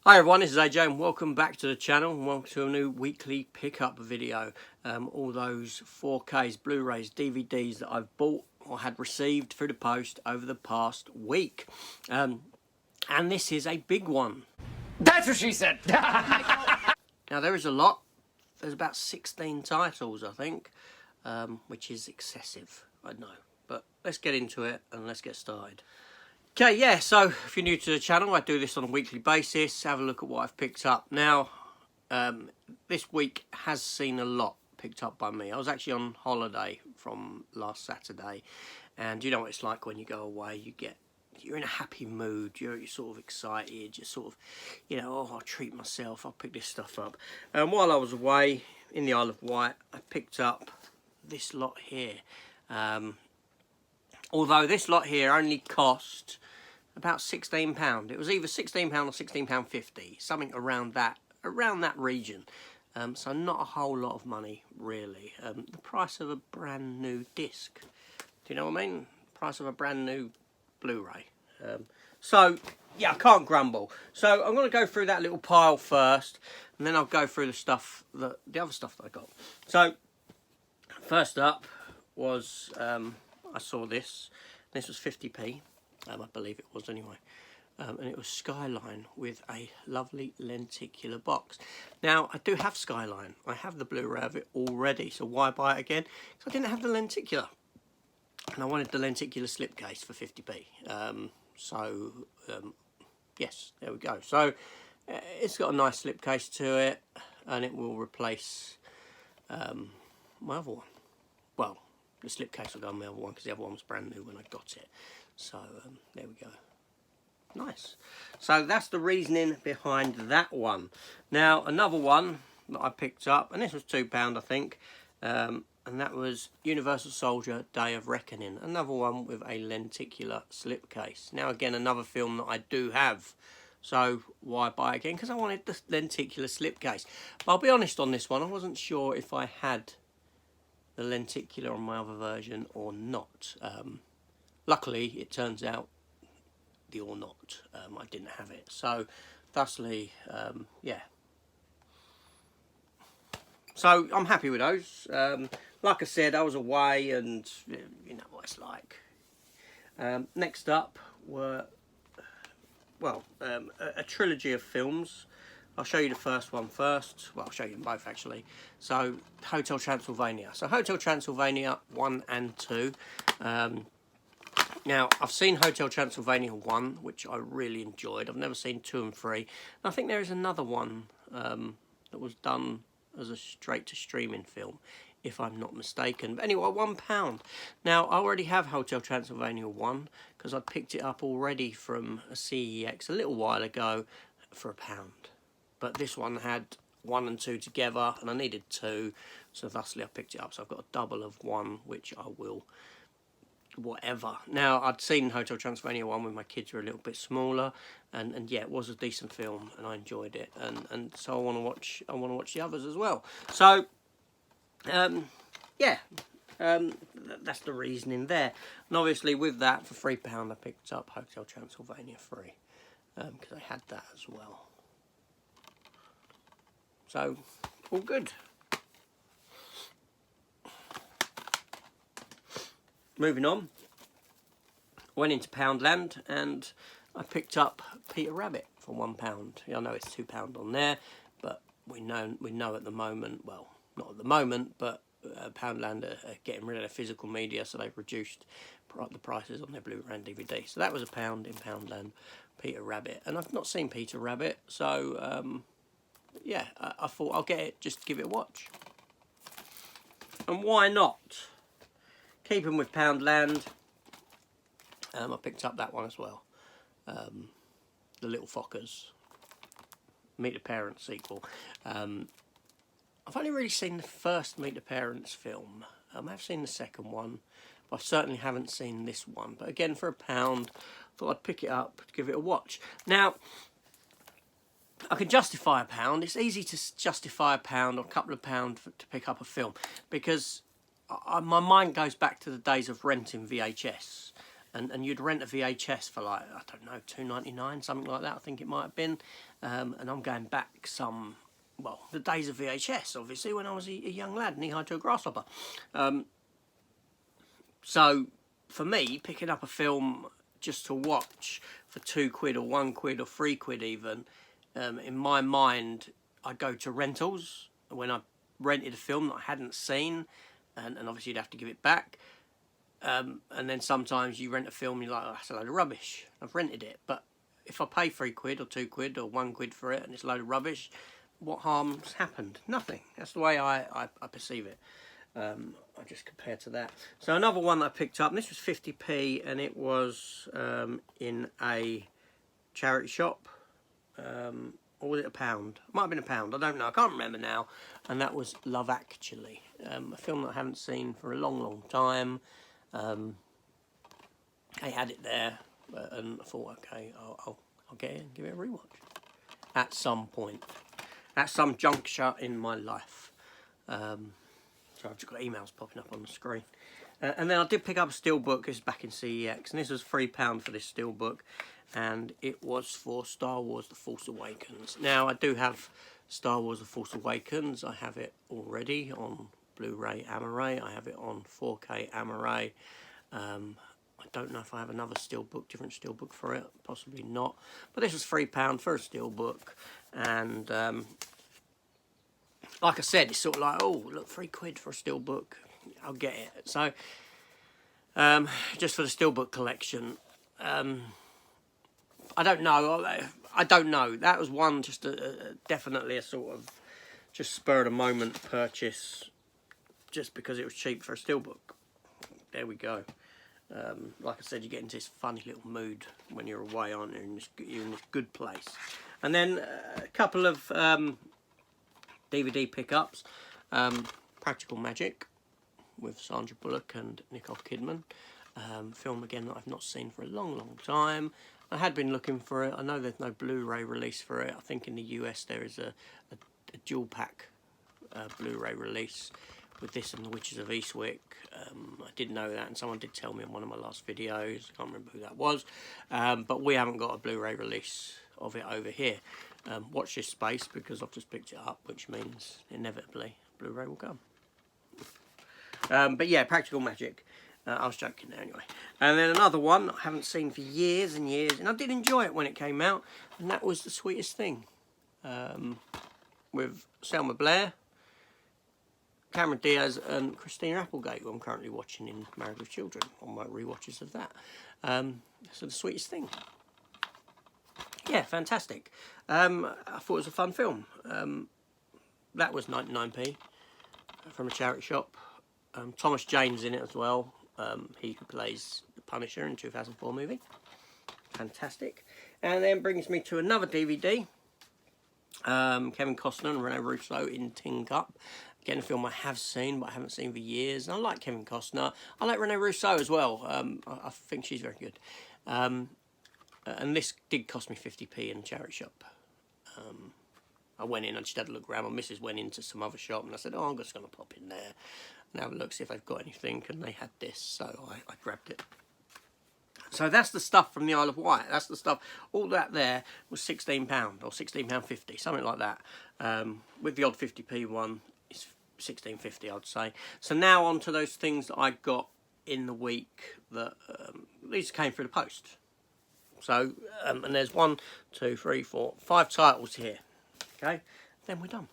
Hi everyone, this is AJ and welcome back to the channel and welcome to a new weekly pickup video. All those 4K's, Blu-rays, DVDs that I've bought or had received through the post over the past week. And this is a big one. That's what she said! Now there is a lot. There's about 16 titles I think, which is excessive, I know. But let's get into it and let's get started. Okay, yeah, so if you're new to the channel, I do this on a weekly basis. Have a look at what I've picked up. Now, this week has seen a lot picked up by me. I was actually on holiday from last Saturday, and you know what it's like when you go away. You're in a happy mood, you're sort of excited, you're sort of, oh, I'll treat myself, I'll pick this stuff up. And while I was away in the Isle of Wight, I picked up this lot here. Although this lot here only cost about £16. It was either £16 or £16.50, something around that region. So not a whole lot of money really. The price of a brand new disc. Do you know what I mean? Price of a brand new Blu-ray. So yeah, I can't grumble. So I'm going to go through that little pile first, and then I'll go through the other stuff that I got. So first up was I saw this. This was 50p, I believe it was anyway. And it was Skyline with a lovely lenticular box. Now, I do have Skyline. I have the Blu-ray of it already, so why buy it again? Because I didn't have the lenticular. And I wanted the lenticular slipcase for 50p. Yes, there we go. So, it's got a nice slipcase to it, and it will replace my other one. Well, the slipcase will go on the other one because the other one was brand new when I got it. So there we go. Nice. So that's the reasoning behind that one. Now another one that I picked up, and this was £2 I think, and that was Universal Soldier Day of Reckoning. Another one with a lenticular slipcase. Now again, another film that I do have. So why buy again? Because I wanted the lenticular slipcase. But I'll be honest on this one, I wasn't sure if I had the lenticular on my other version or not. Luckily, it turns out the or not. I didn't have it. So, thusly, yeah. So, I'm happy with those. Like I said, I was away and you know what it's like. Next up were, well, a trilogy of films. I'll show you the first one first. Well, I'll show you them both actually. So, Hotel Transylvania. So, Hotel Transylvania 1 and 2. Now, I've seen Hotel Transylvania 1, which I really enjoyed. I've never seen 2 and 3. And I think there is another one that was done as a straight-to-streaming film, if I'm not mistaken. But anyway, £1. Now, I already have Hotel Transylvania 1, because I picked it up already from a CEX a little while ago for £1. But this one had 1 and 2 together, and I needed 2, so thusly I picked it up. So I've got a double of 1, which I will whatever. Now, I'd seen Hotel Transylvania 1 when my kids were a little bit smaller, and yeah, it was a decent film, and I enjoyed it, and so I want to watch the others as well. So, yeah, that's the reasoning there. And obviously, with that, for £3, I picked up Hotel Transylvania 3, because I had that as well. So, all good. Moving on, went into Poundland and I picked up Peter Rabbit for £1. I know it's £2 on there, but we know at the moment, well, not at the moment, but Poundland are getting rid of their physical media, so they've reduced the prices on their Blu-ray and DVD. So that was £1 in Poundland, Peter Rabbit, and I've not seen Peter Rabbit, so yeah, I thought I'll get it just to give it a watch. And why not? Keeping with Poundland, I picked up that one as well. The Little Fockers, Meet the Parents sequel. I've only really seen the first Meet the Parents film. I have seen the second one, but I certainly haven't seen this one. But again, for £1, thought I'd pick it up to give it a watch. Now, I can justify £1. It's easy to justify £1 or a couple of pounds to pick up a film, because my mind goes back to the days of renting VHS. and you'd rent a VHS for like, I don't know, $2.99, something like that, I think it might have been. And I'm going back the days of VHS, obviously, when I was a young lad, knee-high to a grasshopper. So, for me, picking up a film just to watch for £2 or £1 or £3 even, in my mind, I go to rentals. When I rented a film that I hadn't seen, and obviously you'd have to give it back. And then sometimes you rent a film and you're like, oh, that's a load of rubbish. I've rented it. But if I pay £3 or £2 or £1 for it and it's a load of rubbish, what harm's happened? Nothing. That's the way I perceive it. I just compare to that. So another one that I picked up, and this was 50p, and it was in a charity shop. Or was it £1? It might have been £1. I don't know. I can't remember now. And that was Love Actually, a film that I haven't seen for a long, long time. I had it there, and I thought, okay, I'll get it and give it a rewatch at some point, at some juncture in my life. So I've just got emails popping up on the screen. And then I did pick up a steelbook. It's back in CEX, and this was £3 for this steelbook, and it was for Star Wars: The Force Awakens. Now I do have Star Wars: The Force Awakens. I have it already on Blu-ray Amaray. I have it on 4K Amaray. I don't know if I have another steelbook, different steelbook for it. Possibly not. But this was £3 for a steelbook, and like I said, it's sort of like, oh, look, £3 for a steelbook. I'll get it. So, just for the steelbook collection, I don't know. I don't know. That was one, just definitely a sort of just spur of the moment purchase, just because it was cheap for a steelbook. There we go. Like I said, you get into this funny little mood when you're away, aren't you? You're in this good place. And then a couple of DVD pickups. Practical Magic with Sandra Bullock and Nicole Kidman. Film again that I've not seen for a long, long time. I had been looking for it. I know there's no Blu-ray release for it. I think in the US there is a dual pack Blu-ray release with this and The Witches of Eastwick. I did know that, and someone did tell me in one of my last videos. I can't remember who that was. But we haven't got a Blu-ray release of it over here. Watch this space, because I've just picked it up, which means inevitably Blu-ray will come. But yeah, Practical Magic. I was joking there anyway. And then another one I haven't seen for years and years, and I did enjoy it when it came out, and that was The Sweetest Thing. With Selma Blair, Cameron Diaz and Christina Applegate, who I'm currently watching in Married with Children, on my rewatches of that. So The Sweetest Thing. Yeah, fantastic. I thought it was a fun film. That was 99p from a charity shop. Thomas Jane's in it as well. He who plays the Punisher in the 2004 movie. Fantastic. And then brings me to another DVD. Kevin Costner and Rene Russo in Tin Cup. Again, a film I have seen, but I haven't seen for years. And I like Kevin Costner. I like Rene Russo as well. I think she's very good. And this did cost me 50p in a charity shop. I went in, I just had a look around. My missus went into some other shop, and I said, oh, I'm just going to pop in there and have a look, see if they've got anything. And they had this, so I grabbed it. So that's the stuff from the Isle of Wight. That's the stuff. All that there was £16 or £16.50, something like that. With the odd 50p one, it's £16.50, I'd say. So now on to those things that I got in the week that these came through the post. So, and there's 1, 2, 3, 4, 5 titles here. Okay, then we're done.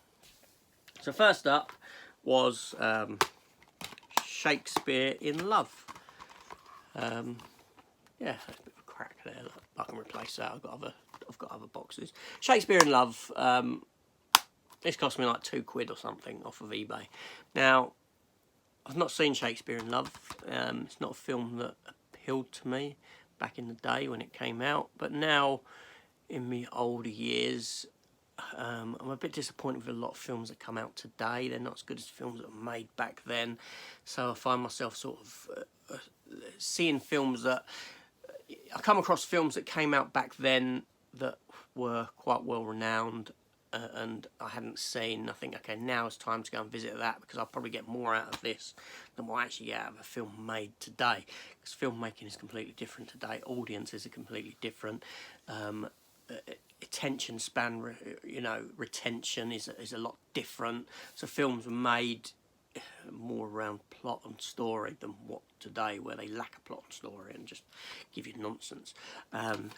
So first up was Shakespeare in Love. Yeah, that's a bit of a crack there. Look, I can replace that. I've got other boxes. Shakespeare in Love. This cost me like £2 or something off of eBay. Now, I've not seen Shakespeare in Love. It's not a film that appealed to me back in the day when it came out, but now in my older years, I'm a bit disappointed with a lot of films that come out today. They're not as good as films that were made back then, so I find myself sort of seeing films that I come across films that came out back then that were quite well renowned, and I hadn't seen. I think, okay, now it's time to go and visit that, because I'll probably get more out of this than what I actually get out of a film made today, because filmmaking is completely different today. Audiences are completely different. Attention span, you know, retention is a lot different. So films were made more around plot and story than what today, where they lack a plot and story and just give you nonsense,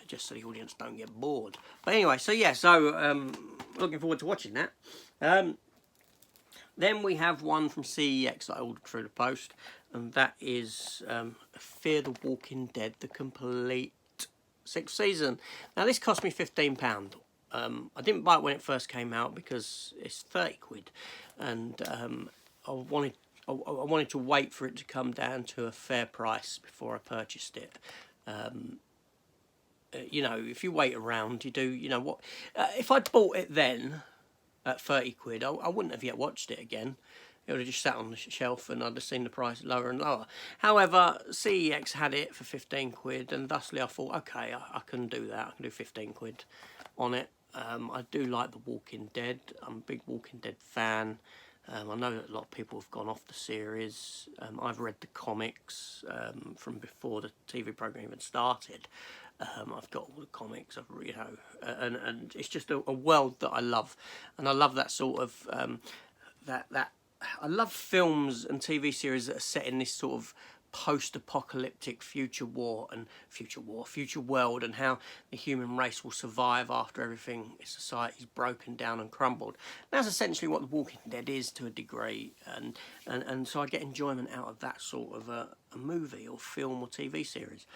just so the audience don't get bored. But anyway, so yeah, so looking forward to watching that. Then we have one from CEX that I ordered through the post, and that is Fear the Walking Dead, the complete 6th season. Now this cost me £15. I didn't buy it when it first came out because it's 30 quid, and I wanted to wait for it to come down to a fair price before I purchased it. You know, if you wait around, you do, you know what, if I'd bought it then at 30 quid, I wouldn't have yet watched it again. It would have just sat on the shelf and I'd have seen the price lower and lower. However, CEX had it for 15 quid, and thusly I thought, okay, I can do that. I can do 15 quid on it. I do like The Walking Dead. I'm a big Walking Dead fan. I know that a lot of people have gone off the series. I've read the comics from before the TV program even started. I've got all the comics, you know, and it's just a world that I love, and I love that sort of I love films and TV series that are set in this sort of post-apocalyptic future world, and how the human race will survive after everything, society's broken down and crumbled. That's essentially what The Walking Dead is to a degree, and so I get enjoyment out of that sort of a movie or film or TV series.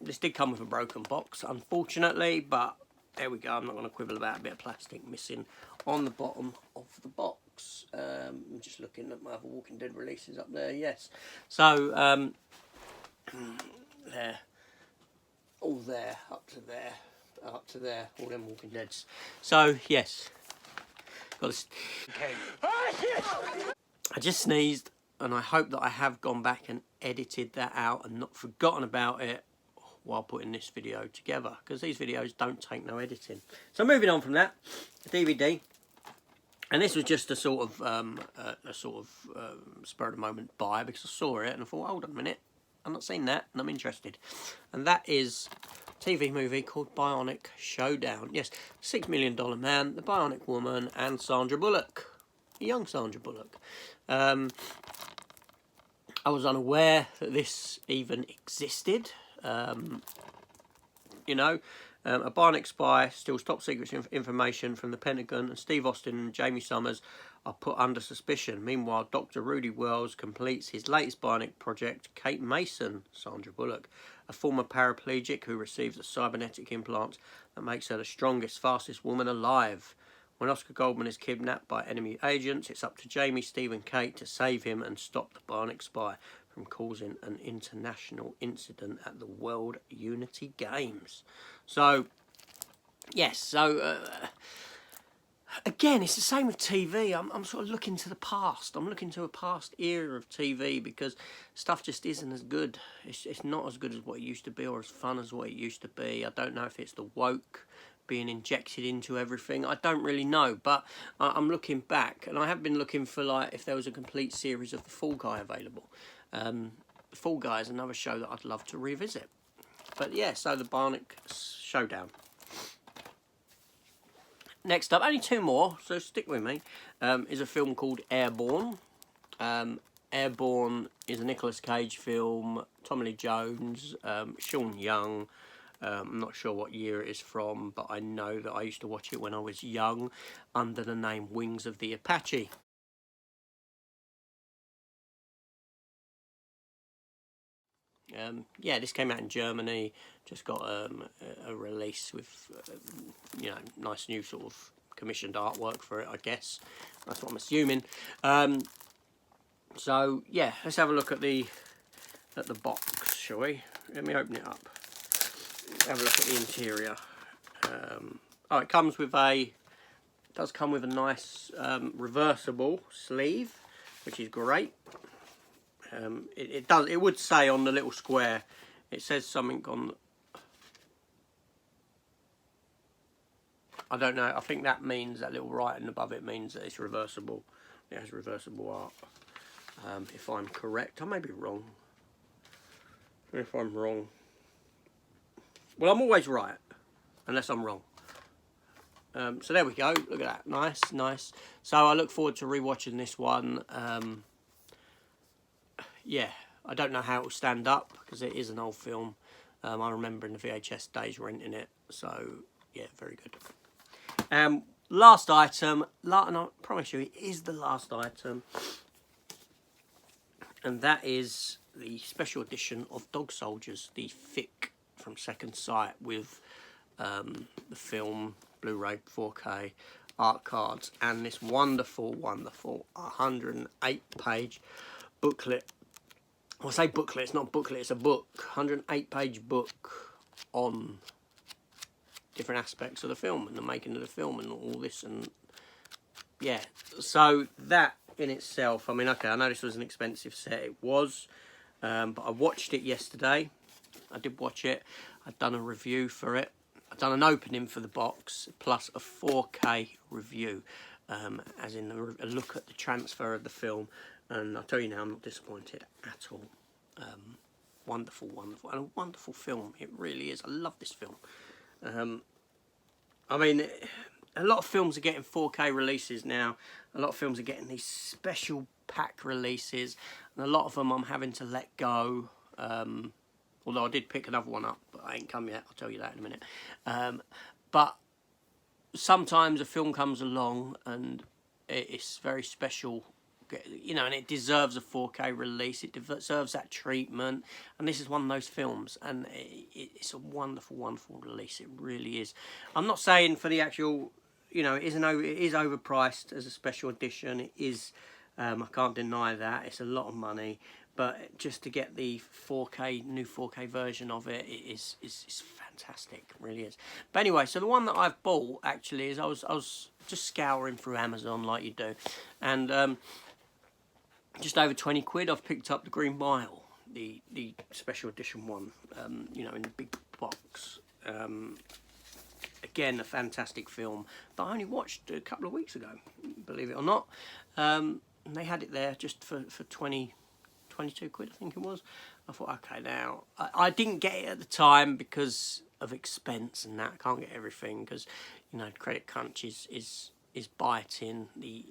This did come with a broken box, unfortunately, but there we go. I'm not going to quibble about a bit of plastic missing on the bottom of the box. I'm just looking at my other Walking Dead releases up there, yes. So, there. All there, up to there, all them Walking Deads. So, yes. Got this. I just sneezed, and I hope that I have gone back and edited that out and not forgotten about it while putting this video together, because these videos don't take no editing. So moving on from that, the DVD, and this was just a sort of spur of the moment buy, because I saw it and I thought, hold on a minute, I've not seen that and I'm interested, and that is a TV movie called Bionic Showdown. Yes, $6 Million Man, the Bionic Woman, and Sandra Bullock, young Sandra Bullock. I was unaware that this even existed. You know, a bionic spy steals top secret information from the Pentagon, and Steve Austin and Jamie Summers are put under suspicion. Meanwhile, Dr. Rudy Wells completes his latest bionic project. Kate Mason, Sandra Bullock, a former paraplegic who receives a cybernetic implant that makes her the strongest, fastest woman alive. When Oscar Goldman is kidnapped by enemy agents, it's up to Jamie, Steve and Kate to save him and stop the bionic spy from causing an international incident at the World Unity Games. So, yes, so again, it's the same with TV. I'm sort of looking to the past. I'm looking to a past era of TV, because stuff just isn't as good. It's not as good as what it used to be, or as fun as what it used to be. I don't know if it's the woke being injected into everything. I don't really know, but I'm looking back, and I have been looking for, like, if there was a complete series of The Fall Guy available. The Fall Guy is another show that I'd love to revisit. But yeah, so the Bionic Showdown. Next up, only two more, so stick with me, is a film called Airborne. Airborne is a Nicolas Cage film, Tommy Lee Jones, Sean Young. I'm not sure what year it is from, but I know that I used to watch it when I was young under the name Wings of the Apache. Yeah, this came out in Germany, just got a release with, you know, nice new sort of commissioned artwork for it, I guess. That's what I'm assuming. So, yeah, let's have a look at the box, shall we? Let me open it up. Have a look at the interior. Oh, it comes with does come with a nice reversible sleeve, which is great. It would say on the little square, it says something on. I don't know. I think that means that little writing above it means that it's reversible. It has reversible art. If I'm correct, I may be wrong. If I'm wrong, well, I'm always right, unless I'm wrong. So there we go. Look at that. Nice, nice. So I look forward to rewatching this one. Yeah, I don't know how it will stand up because it is an old film. I remember in the VHS days renting it. So yeah, very good. Last item, and I promise you, it is the last item, and that is the special edition of Dog Soldiers, the thick from Second Sight with the film, Blu-ray, 4K, art cards, and this wonderful, wonderful 108-page booklet. Well, I say booklet, it's not a booklet, it's a book. 108-page book on different aspects of the film and the making of the film and all this, and yeah. So that in itself, I mean, okay, I know this was an expensive set, it was, but I watched it yesterday. I did watch it. I'd done a review for it. I've done an opening for the box plus a 4K review, as in a look at the transfer of the film, and I'll tell you now, I'm not disappointed at all. Wonderful, wonderful, and a wonderful film. It really is. I love this film. I mean, a lot of films are getting 4K releases now. A lot of films are getting these special pack releases, and a lot of them I'm having to let go. Although I did pick another one up, but I ain't come yet. I'll tell you that in a minute. But sometimes a film comes along and it's very special, you know, and it deserves a 4K release. It deserves that treatment. And this is one of those films, and it's a wonderful, wonderful release. It really is. I'm not saying for the actual, you know, it is overpriced as a special edition. It is. I can't deny that. It's a lot of money. But just to get the 4K, new 4K version of it is fantastic, it really is. But anyway, so the one that I've bought actually is I was just scouring through Amazon like you do, and just over 20 quid I've picked up the Green Mile, the special edition one, you know, in the big box. Again, a fantastic film that I only watched a couple of weeks ago, believe it or not. And they had it there just for 22 quid, I think it was. I thought, okay, now I didn't get it at the time because of expense and that. I can't get everything because, you know, credit crunch is biting, the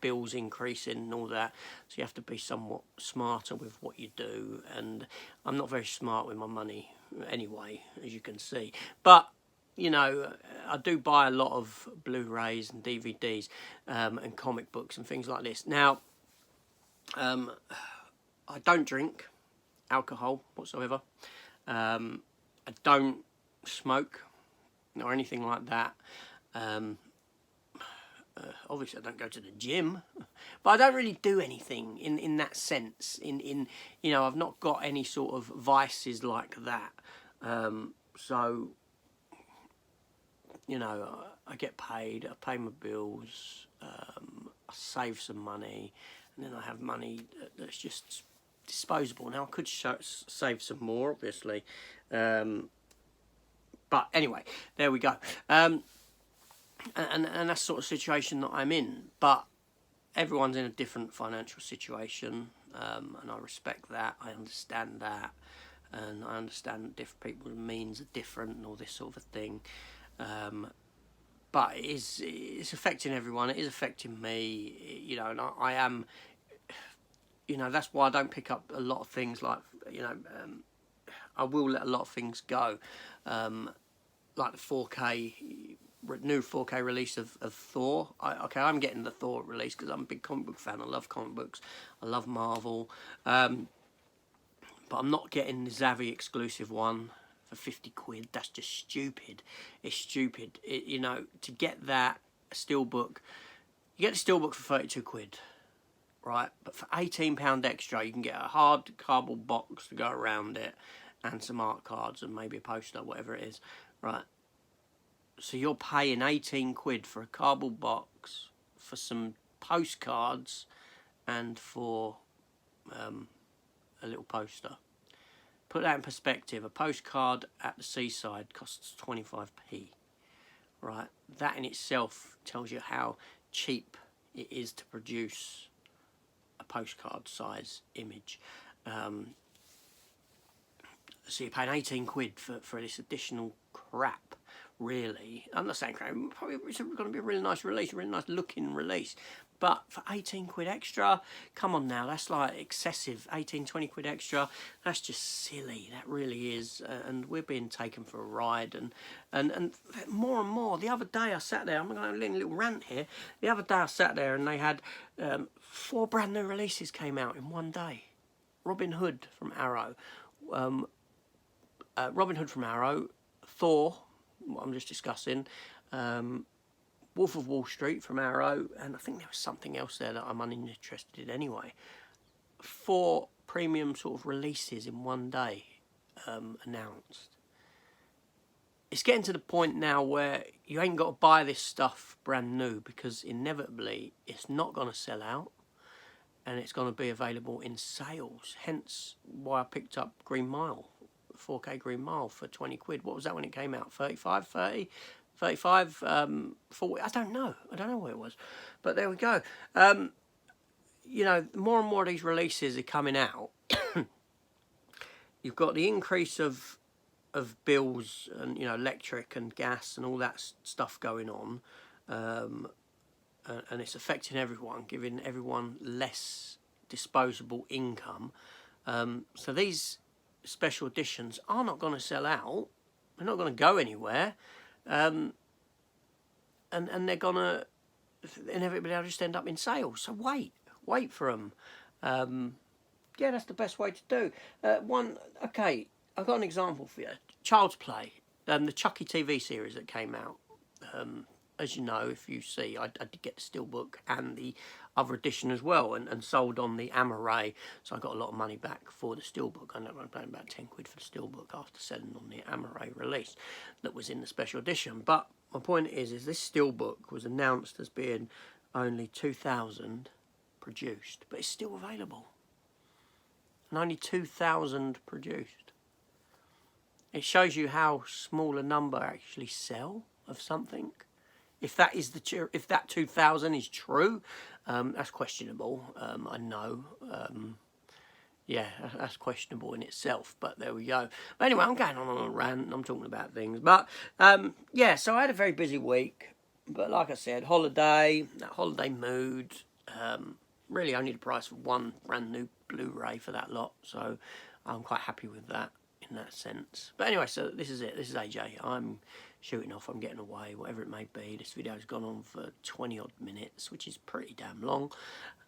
bills increasing and all that. So you have to be somewhat smarter with what you do. And I'm not very smart with my money anyway, as you can see. But you know, I do buy a lot of Blu-rays and DVDs and comic books and things like this. Now, I don't drink alcohol whatsoever. I don't smoke or anything like that. Obviously, I don't go to the gym, but I don't really do anything in that sense. In you know, I've not got any sort of vices like that. So, you know, I get paid. I pay my bills. I save some money, and then I have money that's just disposable. Now I could save some more, obviously, but anyway, there we go. And that's the sort of situation that I'm in. But everyone's in a different financial situation, and I respect that. I understand that, and I understand that different people's means are different and all this sort of thing. But it's affecting everyone. It is affecting me, you know, and I am. You know, that's why I don't pick up a lot of things like, you know, I will let a lot of things go. Like the 4K, new 4K release of Thor. I'm getting the Thor release because I'm a big comic book fan. I love comic books. I love Marvel. But I'm not getting the Zavvi exclusive one for 50 quid. That's just stupid. It's stupid. You know, to get that steelbook, you get the steelbook for 32 quid. Right, but for £18 extra, you can get a hard cardboard box to go around it, and some art cards, and maybe a poster, whatever it is. Right, so you're paying 18 quid for a cardboard box, for some postcards, and for a little poster. Put that in perspective. A postcard at the seaside costs 25p. right? That in itself tells you how cheap it is to produce a postcard size image. So you're paying 18 quid for this additional crap, really. I'm not saying crap, probably it's going to be a really nice release, a really nice looking release. But for 18 quid extra, come on now, that's like excessive. 18, 20 quid extra, that's just silly. That really is. And we're being taken for a ride. And more and more, the other day I sat there, I'm going to have a little rant here. The other day I sat there and they had 4 brand new releases came out in one day. Robin Hood from Arrow. Robin Hood from Arrow, Thor, what I'm just discussing, Wolf of Wall Street from Arrow, and I think there was something else there that I'm uninterested in anyway. 4 premium sort of releases in one day announced. It's getting to the point now where you ain't got to buy this stuff brand new because inevitably it's not going to sell out and it's going to be available in sales. Hence why I picked up Green Mile. 4K Green Mile for 20 quid. What was that when it came out? 35, 30, 35, 40? I don't know what it was. But there we go. You know, more and more of these releases are coming out. You've got the increase of bills and, you know, electric and gas and all that stuff going on. And it's affecting everyone, giving everyone less disposable income. So these special editions are not going to sell out. They're not going to go anywhere, and they're going to inevitably they'll just end up in sales. So wait for them. Yeah, that's the best way to do. Okay, I've got an example for you. Child's Play, the Chucky TV series that came out. As you know, if you see, I did get the steelbook and the other edition as well, and sold on the Amaray, so I got a lot of money back for the steelbook. I know I'm paying about 10 quid for the steelbook after selling on the Amaray release that was in the special edition. But my point is this steelbook was announced as being only 2,000 produced, but it's still available. And only 2,000 produced. It shows you how small a number actually sell of something. If that 2,000 is true, that's questionable. I know. Yeah, that's questionable in itself. But there we go. But anyway, I'm going on a rant. I'm talking about things. But yeah, so I had a very busy week. But like I said, holiday, that holiday mood. Really only the price of one brand new Blu-ray for that lot. So I'm quite happy with that in that sense. But anyway, so this is it. This is AJ. I'm shooting off. I'm getting away, whatever it may be. This video's gone on for 20 odd minutes, which is pretty damn long.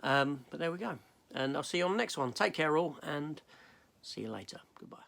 But there we go. And I'll see you on the next one. Take care all, and see you later. Goodbye.